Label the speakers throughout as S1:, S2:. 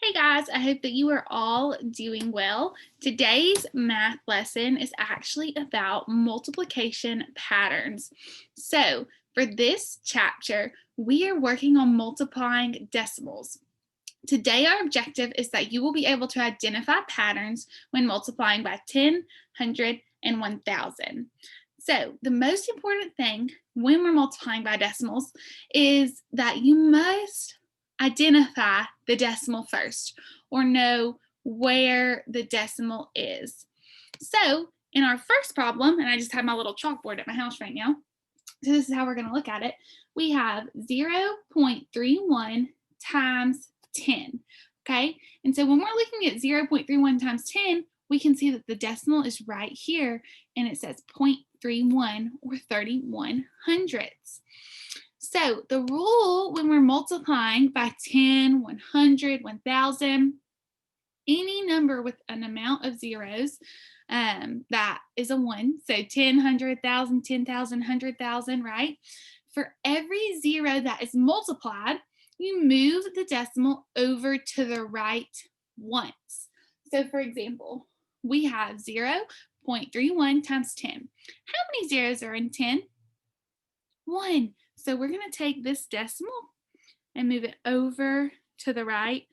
S1: Hey guys, I hope that you are all doing well. Today's math lesson is actually about multiplication patterns. So, for this chapter, we are working on multiplying decimals. Today, our objective is that you will be able to identify patterns when multiplying by 10, 100, and 1000. So, the most important thing when we're multiplying by decimals is that you must identify the decimal first or know where the decimal is. So, in our first problem, and I just have my little chalkboard at my house right now, so this is how we're going to look at it. We have 0.31 times 10. Okay, and so when we're looking at 0.31 times 10, we can see that the decimal is right here and it says 0.31 or 31 hundredths. So the rule when we're multiplying by 10, 100, 1000, any number with an amount of zeros, that is a 1. So 10, 100,000, 10,000, 100,000, right? For every zero that is multiplied, you move the decimal over to the right once. So for example, we have 0.31 times 10. How many zeros are in 10? 1. So we're going to take this decimal and move it over to the right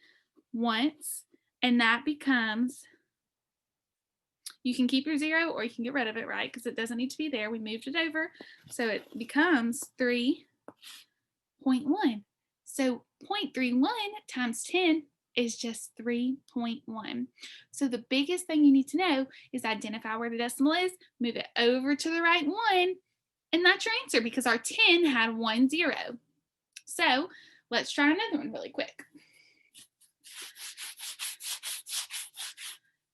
S1: once, and that becomes, you can keep your 0 or you can get rid of it, right? Because it doesn't need to be there. We moved it over. So it becomes 3.1. So 0.31 times 10 is just 3.1. So the biggest thing you need to know is identify where the decimal is, move it over to the right one, and that's your answer because our 10 had 1 0. So let's try another one really quick.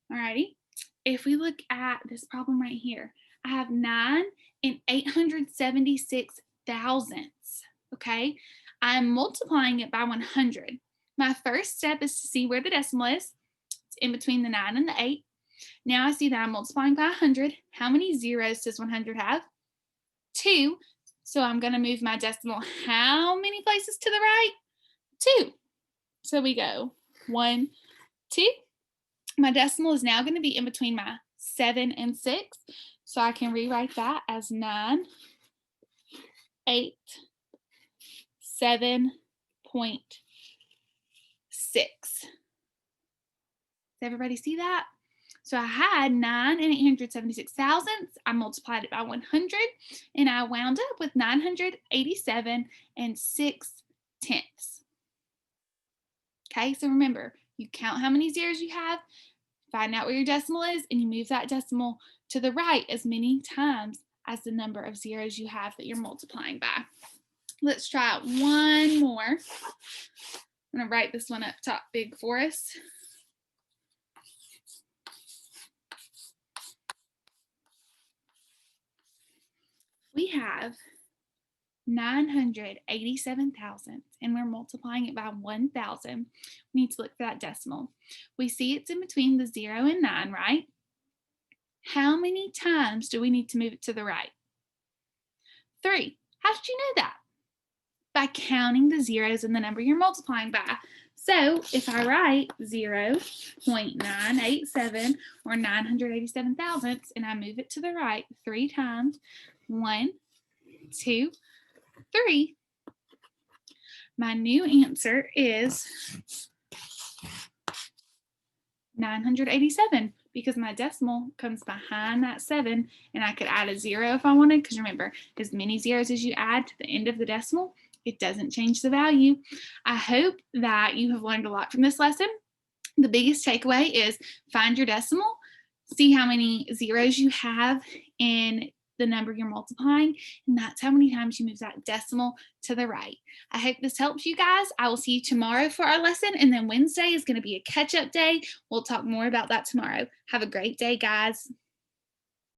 S1: Alrighty. If we look at this problem right here, I have 9 and 876 thousandths, okay? I'm multiplying it by 100. My first step is to see where the decimal is. It's in between the 9 and the 8. Now I see that I'm multiplying by 100. How many zeros does 100 have? 2. So I'm going to move my decimal how many places to the right? 2. So we go 1, 2. My decimal is now going to be in between my 7 and 6. So I can rewrite that as 9, 8, 7.6. Does everybody see that? So I had 9 and 876 thousandths. I multiplied it by 100 and I wound up with 987 and 6 tenths. Okay, so remember, you count how many zeros you have, find out where your decimal is, and you move that decimal to the right as many times as the number of zeros you have that you're multiplying by. Let's try out one more. I'm going to write this one up top big for us. We have 987 thousandths and we're multiplying it by 1000. We need to look for that decimal. We see it's in between the 0 and 9, right? How many times do we need to move it to the right? 3. How did you know that? By counting the zeros in the number you're multiplying by. So if I write 0.987 or 987 thousandths and I move it to the right 3 times, 1, 2, 3, my new answer is 987 because my decimal comes behind that 7 and I could add a 0 if I wanted, because remember, as many zeros as you add to the end of the decimal, it doesn't change the value. I hope that you have learned a lot from this lesson. The biggest takeaway is find your decimal, see how many zeros you have in the number you're multiplying, and that's how many times you move that decimal to the right. I hope this helps you guys. I will see you tomorrow for our lesson, and then Wednesday is going to be a catch-up day. We'll talk more about that tomorrow. Have a great day, guys.